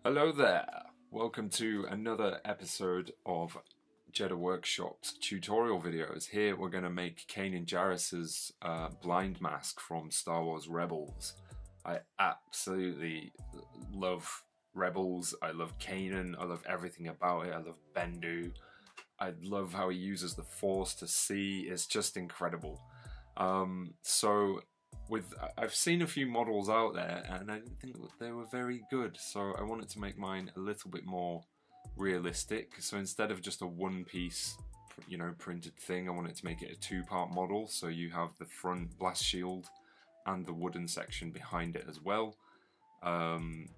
Hello there, welcome to another episode of Jeddah Workshop's tutorial videos. Here we're going to make Kanan Jarrus's blind mask from Star Wars Rebels. I absolutely love Rebels, I love Kanan, I love everything about it, I love Bendu, I love how he uses the Force to see, it's just incredible. I've seen a few models out there and I didn't think they were very good, so I wanted to make mine a little bit more realistic. So instead of just a one-piece, printed thing, I wanted to make it a two-part model. So you have the front blast shield and the wooden section behind it as well, and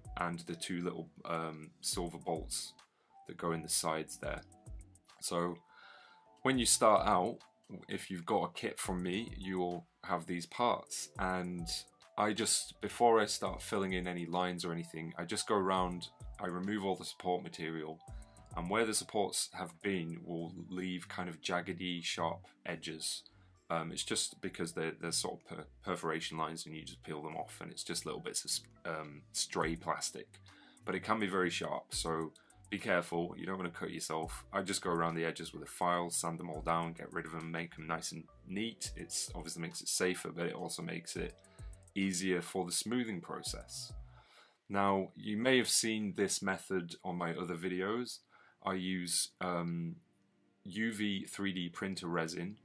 the two little silver bolts that go in the sides there. So when you start out, if you've got a kit from me, you'll have these parts, and before I start filling in any lines or anything, I just go around, I remove all the support material, and where the supports have been will leave kind of jaggedy, sharp edges. It's just because they're sort of perforation lines and you just peel them off, and it's just little bits of stray plastic, but it can be very sharp, so be careful, you don't want to cut yourself. I just go around the edges with a file, sand them all down, get rid of them, make them nice and neat. It obviously makes it safer, but it also makes it easier for the smoothing process. Now, you may have seen this method on my other videos. I use UV 3D printer resin,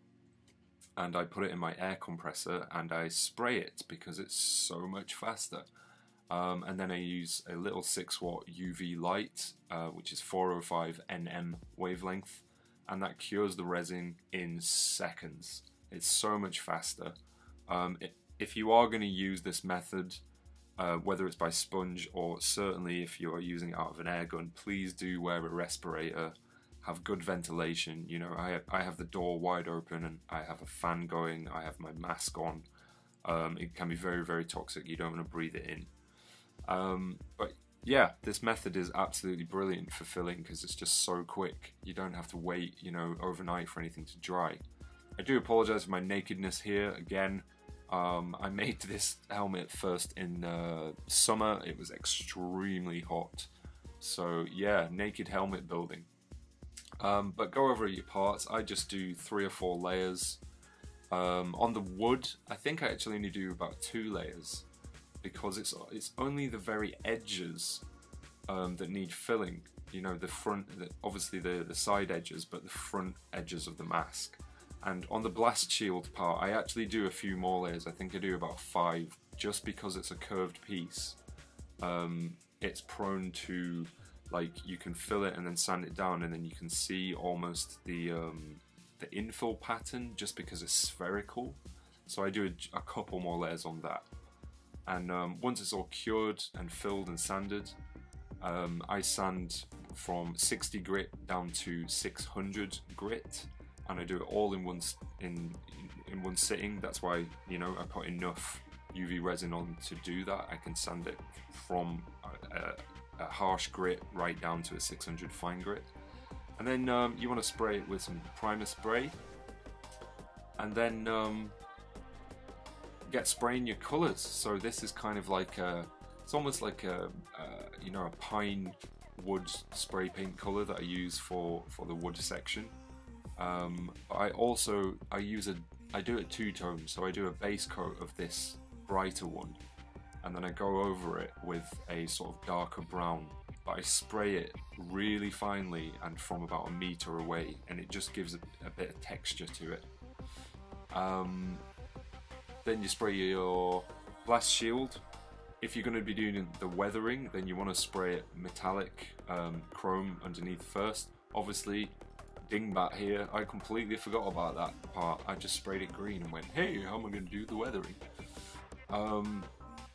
and I put it in my air compressor and I spray it because it's so much faster. And then I use a little 6-watt UV light, which is 405 nm wavelength, and that cures the resin in seconds. It's so much faster. If you are going to use this method, whether it's by sponge or certainly if you are using it out of an air gun, please do wear a respirator, have good ventilation. You know, I have the door wide open and I have a fan going, I have my mask on. It can be very, very toxic, you don't want to breathe it in. But yeah, this method is absolutely brilliant for filling because it's just so quick. You don't have to wait, overnight for anything to dry. I do apologize for my nakedness here again. I made this helmet first in summer. It was extremely hot. So yeah, naked helmet building. But go over your parts. I just do 3 or 4 layers. On the wood, I think I actually only do about 2 layers. Because it's only the very edges that need filling, the front, obviously the side edges, but the front edges of the mask. And on the blast shield part, I actually do a few more layers. I think I do about 5, just because it's a curved piece. It's prone to, you can fill it and then sand it down, and then you can see almost the infill pattern just because it's spherical. So I do a couple more layers on that. And once it's all cured and filled and sanded, I sand from 60 grit down to 600 grit, and I do it all in one sitting. That's why I put enough UV resin on to do that. I can sand it from a harsh grit right down to a 600 fine grit, and then you want to spray it with some primer spray, and then get spraying your colors. So this is kind of like it's almost like a pine wood spray paint color that I use for the wood section. I do it 2 tones, so I do a base coat of this brighter one, and then I go over it with a sort of darker brown, but I spray it really finely and from about 1 meter away, and it just gives a bit of texture to it. Then you spray your blast shield. If you're going to be doing the weathering, then you want to spray it metallic chrome underneath first. Obviously, dingbat here, I completely forgot about that part. I just sprayed it green and went, hey, how am I going to do the weathering?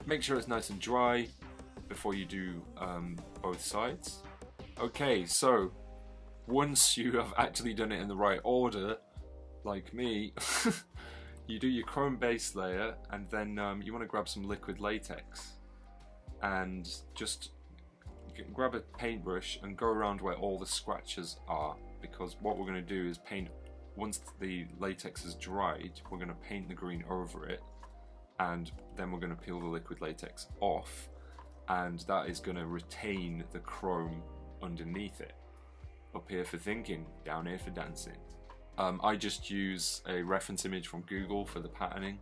Make sure it's nice and dry before you do both sides. Okay, so once you have actually done it in the right order, like me, you do your chrome base layer, and then you want to grab some liquid latex and just grab a paintbrush and go around where all the scratches are, because what we're going to do is paint, once the latex is dried, we're going to paint the green over it, and then we're going to peel the liquid latex off, and that is going to retain the chrome underneath it. Up here for thinking, down here for dancing. I just use a reference image from Google for the patterning.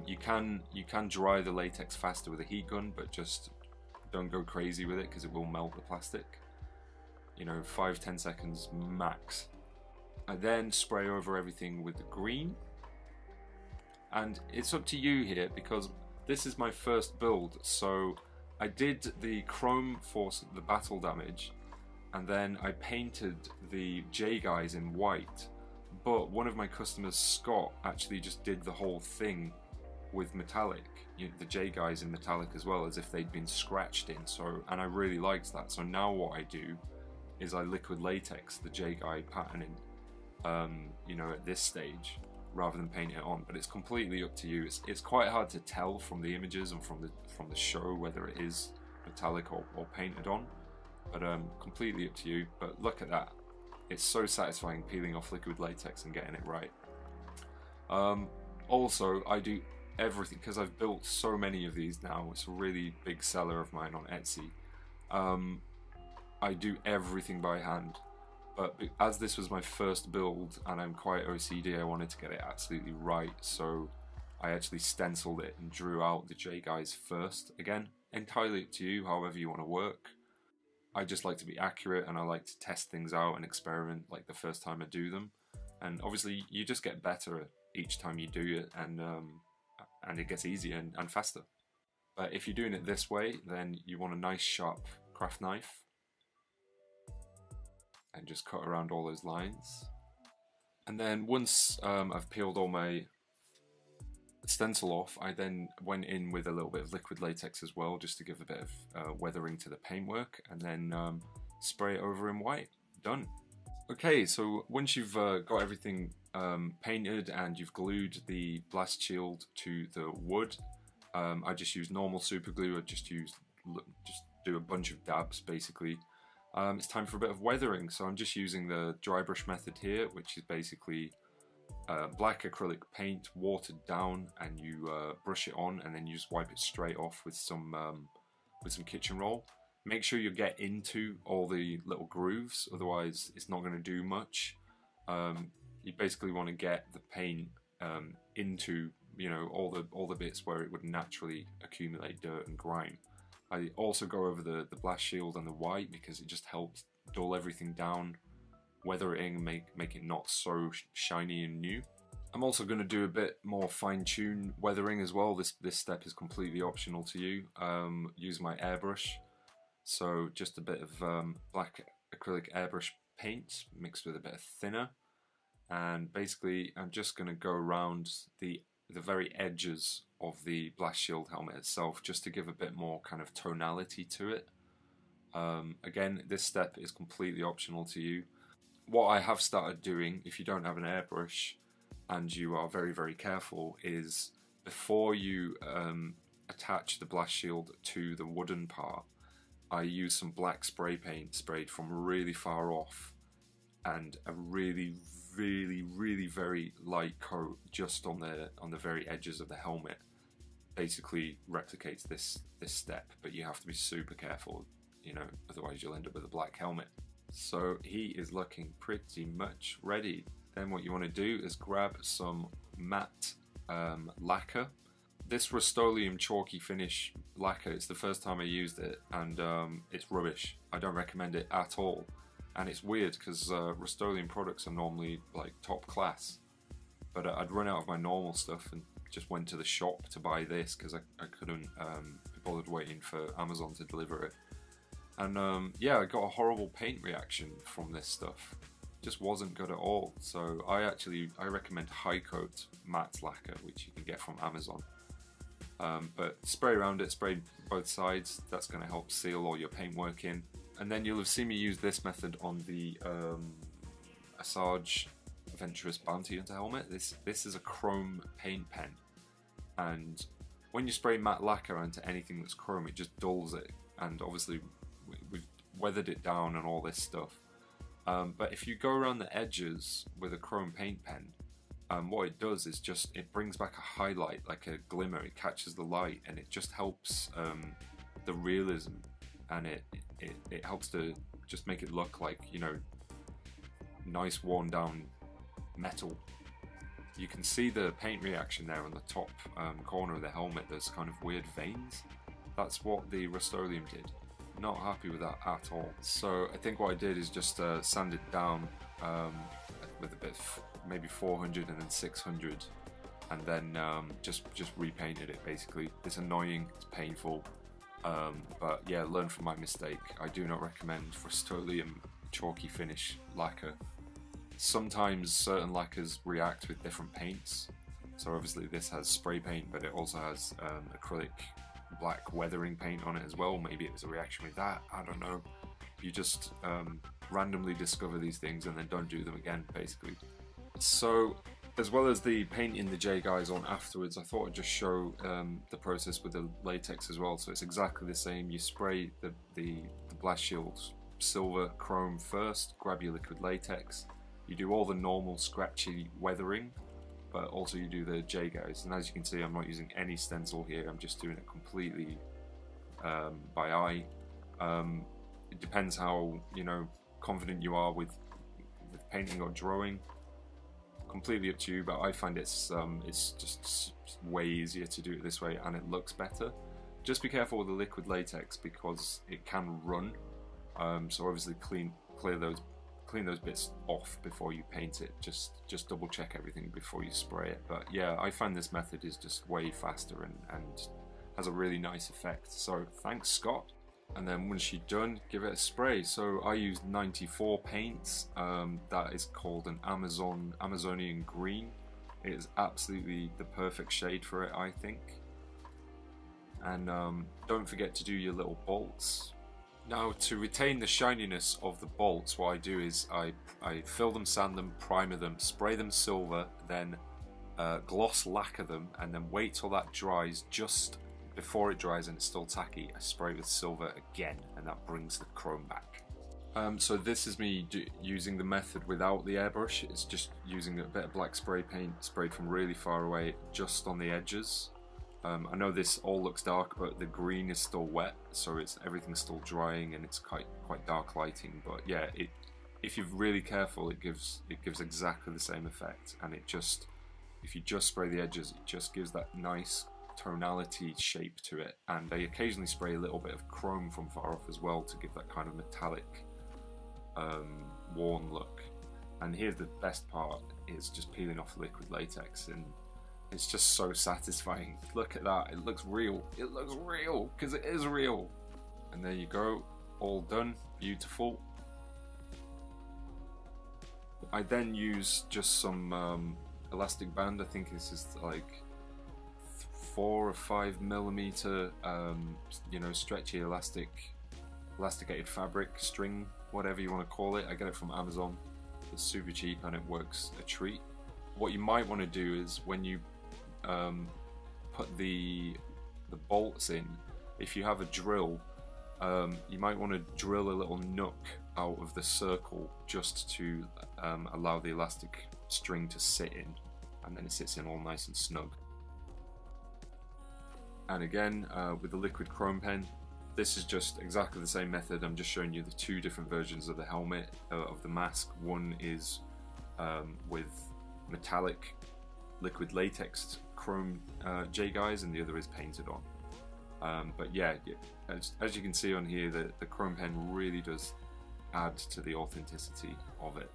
You can dry the latex faster with a heat gun, but just don't go crazy with it because it will melt the plastic. You know, 5-10 seconds max. I then spray over everything with the green, and it's up to you here because this is my first build. So I did the chrome for the battle damage, and then I painted the J guys in white, but one of my customers, Scott, actually just did the whole thing with metallic, the J guys in metallic as well, as if they'd been scratched in. So, and I really liked that. So now what I do is I liquid latex the J guy patterning, you know, at this stage, rather than paint it on. But it's completely up to you. It's quite hard to tell from the images and from the show whether it is metallic or painted on. But completely up to you. But look at that. It's so satisfying peeling off liquid latex and getting it right. Also, I do everything, because I've built so many of these now. It's a really big seller of mine on Etsy. I do everything by hand. But as this was my first build and I'm quite OCD, I wanted to get it absolutely right. So I actually stenciled it and drew out the J guys first. Again, entirely up to you, however you want to work. I just like to be accurate, and I like to test things out and experiment like the first time I do them. And obviously you just get better each time you do it, and it gets easier and faster. But if you're doing it this way, then you want a nice sharp craft knife and just cut around all those lines. And then once I've peeled all my stencil off, I then went in with a little bit of liquid latex as well, just to give a bit of weathering to the paintwork, and then spray it over in white. Done. Okay, so once you've got everything painted and you've glued the blast shield to the wood, I just use normal super glue. I just do a bunch of dabs basically. It's time for a bit of weathering, so I'm just using the dry brush method here, which is basically black acrylic paint watered down, and you brush it on, and then you just wipe it straight off with some kitchen roll. Make sure you get into all the little grooves, otherwise it's not going to do much. You basically want to get the paint into, you know, all the bits where it would naturally accumulate dirt and grime. I also go over the blast shield and the white because it just helps dull everything down, weather it in, make it not so shiny and new. I'm also going to do a bit more fine-tune weathering as well. This step is completely optional to you. Use my airbrush, so just a bit of black acrylic airbrush paint mixed with a bit of thinner, and basically I'm just going to go around the very edges of the blast shield helmet itself, just to give a bit more kind of tonality to it. Again, this step is completely optional to you. What I have started doing, if you don't have an airbrush and you are very, very careful, is before you attach the blast shield to the wooden part, I use some black spray paint sprayed from really far off, and a really very light coat just on the very edges of the helmet. Basically replicates this step, but you have to be super careful, you know, otherwise you'll end up with a black helmet. So he is looking pretty much ready. Then what you want to do is grab some matte lacquer. This Rust-Oleum chalky finish lacquer, it's the first time I used it, and it's rubbish. I don't recommend it at all. And it's weird because Rust-Oleum products are normally like top class, but I'd run out of my normal stuff and just went to the shop to buy this because I couldn't be bothered waiting for Amazon to deliver it. And yeah, I got a horrible paint reaction from this stuff. Just wasn't good at all. So I recommend High Coat matte lacquer, which you can get from Amazon. But spray around it, spray both sides. That's going to help seal all your paintwork in. And then you'll have seen me use this method on the Asajj Adventurous Bounty Hunter helmet. This is a chrome paint pen, and when you spray matte lacquer onto anything that's chrome, it just dulls it. And obviously we've weathered it down and all this stuff. But if you go around the edges with a chrome paint pen, what it does is it brings back a highlight, like a glimmer. It catches the light and it just helps the realism, and it helps to just make it look like, you know, nice worn down metal. You can see the paint reaction there on the top corner of the helmet. There's kind of weird veins. That's what the Rust-Oleum did. Not happy with that at all. So I think what I did is just sand it down with a bit of maybe 400 and then 600, and then just repainted it basically. It's annoying, it's painful, but yeah, learn from my mistake. I do not recommend Rust-Oleum chalky finish lacquer. Sometimes certain lacquers react with different paints. So obviously this has spray paint, but it also has acrylic black weathering paint on it as well. Maybe it was a reaction with that, I don't know. You just randomly discover these things and then don't do them again, basically. So as well as the painting the J guys on afterwards, I thought I'd just show the process with the latex as well. So it's exactly the same. You spray the blast shields silver chrome first, grab your liquid latex. You do all the normal scratchy weathering, but also you do the J guys. And as you can see, I'm not using any stencil here. I'm just doing it completely by eye. It depends how, you know, confident you are with painting or drawing. Completely up to you, but I find it's just way easier to do it this way, and it looks better. Just be careful with the liquid latex because it can run. So obviously clean those bits off before you paint it. Just double check everything before you spray it. But yeah, I find this method is just way faster and has a really nice effect. So thanks, Scott. And then once you're done, give it a spray. So I used 94 paints. That is called an Amazonian green. It is absolutely the perfect shade for it, I think. And don't forget to do your little bolts. Now, to retain the shininess of the bolts, what I do is I fill them, sand them, primer them, spray them silver, then gloss lacquer them, and then wait till that dries. Just before it dries and it's still tacky, I spray with silver again, and that brings the chrome back. So this is me using the method without the airbrush. It's just using a bit of black spray paint sprayed from really far away, just on the edges. I know this all looks dark, but the green is still wet, so everything's still drying and it's quite dark lighting. But yeah, if you're really careful, it gives exactly the same effect. And if you just spray the edges, it just gives that nice tonality shape to it. And I occasionally spray a little bit of chrome from far off as well to give that kind of metallic, worn look. And here's the best part: is just peeling off liquid latex, and it's just so satisfying. Look at that, it looks real. It looks real, because it is real. And there you go, all done, beautiful. I then use just some elastic band. I think this is like 4 or 5 millimeter, you know, stretchy elasticated fabric, string, whatever you want to call it. I get it from Amazon. It's super cheap and it works a treat. What you might want to do is when you put the bolts in, if you have a drill, you might want to drill a little nook out of the circle just to allow the elastic string to sit in, and then it sits in all nice and snug. And again, with the liquid chrome pen, this is just exactly the same method. I'm just showing you the 2 different versions of the helmet, of the mask. One is with metallic liquid latex chrome J guys, and the other is painted on. But yeah, as you can see on here, the chrome pen really does add to the authenticity of it.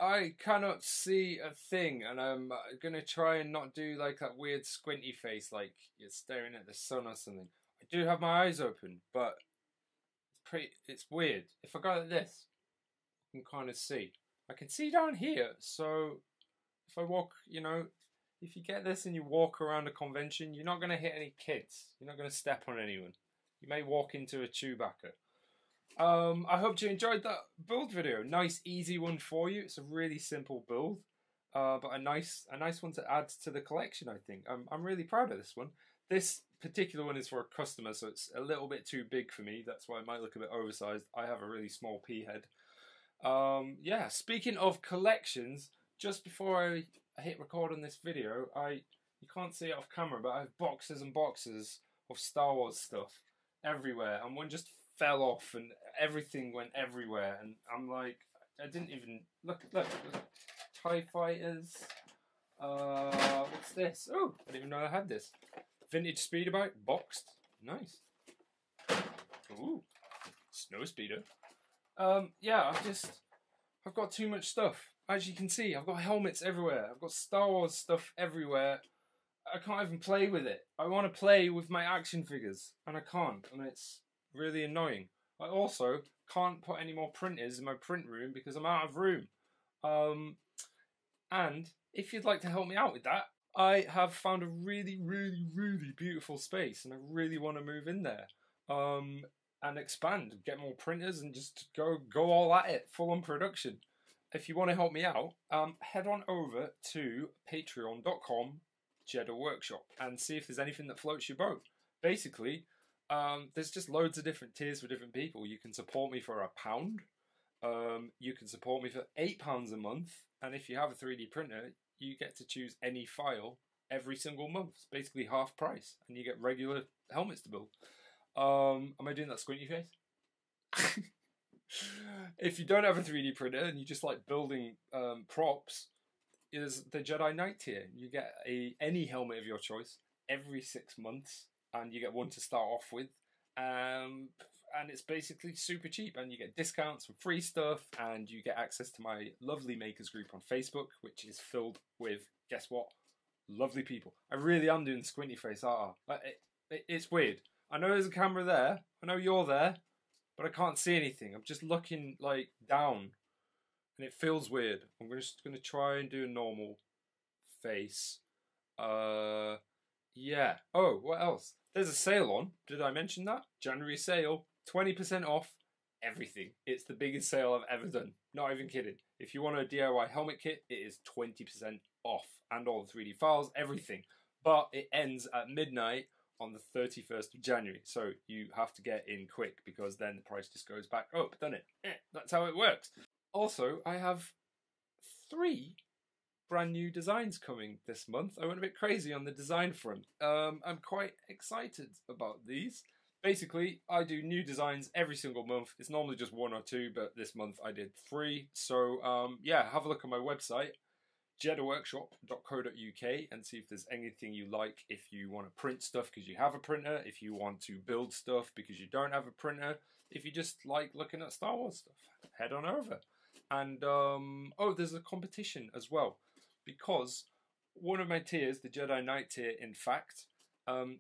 I cannot see a thing, and I'm gonna try and not do like that weird squinty face like you're staring at the sun or something. I do have my eyes open, but it's weird. If I go like this, I can kind of see. I can see down here, so if I walk, you know, if you get this and you walk around a convention, you're not going to hit any kids. You're not going to step on anyone. You may walk into a Chewbacca. I hope you enjoyed that build video. Nice, easy one for you. It's a really simple build, but a nice one to add to the collection, I think. I'm really proud of this one. This particular one is for a customer, so it's a little bit too big for me. That's why it might look a bit oversized. I have a really small pea head. Yeah, speaking of collections, just before I hit record on this video, you can't see it off camera, but I have boxes and boxes of Star Wars stuff everywhere, and one just fell off and everything went everywhere, and I'm like, I didn't even look TIE Fighters. What's this? Oh, I didn't even know I had this. Vintage speeder bike, boxed. Nice. Ooh, snow speeder. Yeah, I've got too much stuff. As you can see, I've got helmets everywhere. I've got Star Wars stuff everywhere. I can't even play with it. I want to play with my action figures, and I can't, and it's really annoying. I also can't put any more printers in my print room because I'm out of room. And if you'd like to help me out with that, I have found a really, really, really beautiful space, and I really want to move in there. And expand, get more printers, and just go all at it, full on production. If you want to help me out, head on over to patreon.com Jedi Workshop and see if there's anything that floats your boat. Basically, there's just loads of different tiers for different people. You can support me for £1. You can support me for £8 a month, and if you have a 3D printer, you get to choose any file every single month. It's basically half price, and you get regular helmets to build. Am I doing that squinty face? If you don't have a 3D printer and you just like building props, is the Jedi Knight tier. You get any helmet of your choice every 6 months, and you get one to start off with. And it's basically super cheap, and you get discounts and free stuff, and you get access to my lovely makers group on Facebook, which is filled with, guess what, lovely people. I really am doing squinty face, it's weird. I know there's a camera there, I know you're there, but I can't see anything. I'm just looking like down, and it feels weird. I'm just going to try and do a normal face. Yeah. Oh, what else? There's a sale on. Did I mention that? January sale, 20% off everything. It's the biggest sale I've ever done. Not even kidding. If you want a DIY helmet kit, it is 20% off, and all the 3D files, everything. But it ends at midnight on the 31st of January, so you have to get in quick, because then the price just goes back up, doesn't it? That's how it works. Also, I have 3 brand new designs coming this month. I went a bit crazy on the design front. I'm quite excited about these. Basically, I do new designs every single month. It's normally just 1 or 2, but this month I did 3. So yeah, have a look on my website, jediworkshop.co.uk, and see if there's anything you like. If you want to print stuff because you have a printer, if you want to build stuff because you don't have a printer, if you just like looking at Star Wars stuff, head on over. And oh, there's a competition as well, because one of my tiers, the Jedi Knight tier, in fact,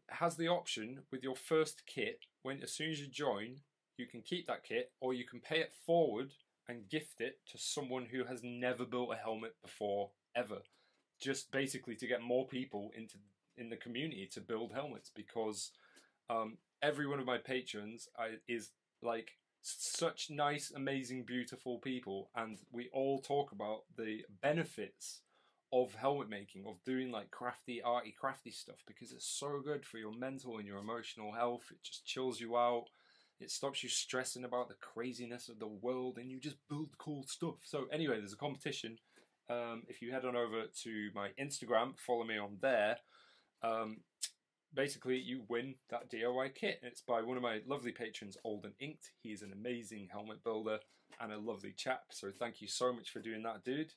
has the option with your first kit, as soon as you join, you can keep that kit, or you can pay it forward and gift it to someone who has never built a helmet before, ever. Just basically to get more people in the community to build helmets, because every one of my patrons is like such nice, amazing, beautiful people, and we all talk about the benefits of helmet making, of doing like crafty, arty, crafty stuff, because it's so good for your mental and your emotional health. It just chills you out. It stops you stressing about the craziness of the world, and you just build cool stuff. So anyway, there's a competition. If you head on over to my Instagram, follow me on there, basically you win that DIY kit. It's by one of my lovely patrons, Olden Inked. He's an amazing helmet builder and a lovely chap, so thank you so much for doing that, dude.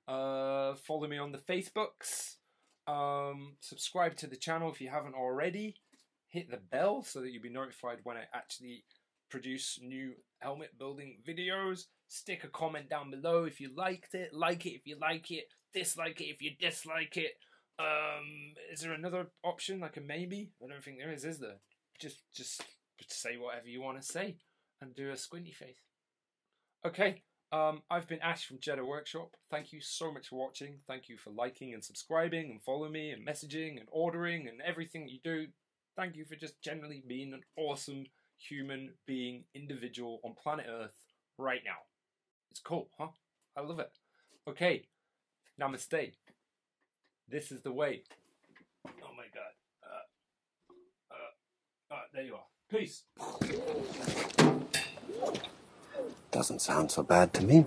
Follow me on the Facebooks. Subscribe to the channel if you haven't already. Hit the bell so that you'll be notified when I actually produce new helmet building videos. Stick a comment down below if you liked it. Like it if you like it. Dislike it if you dislike it. Is there another option, like a maybe? I don't think there is there? Just say whatever you want to say and do a squinty face. Okay, I've been Ash from Jeddah Workshop. Thank you so much for watching. Thank you for liking and subscribing and following me and messaging and ordering and everything you do. Thank you for just generally being an awesome human being individual on planet Earth right now. It's cool, huh? I love it. Okay, namaste. This is the way. Oh my god. There you are. Peace. Doesn't sound so bad to me.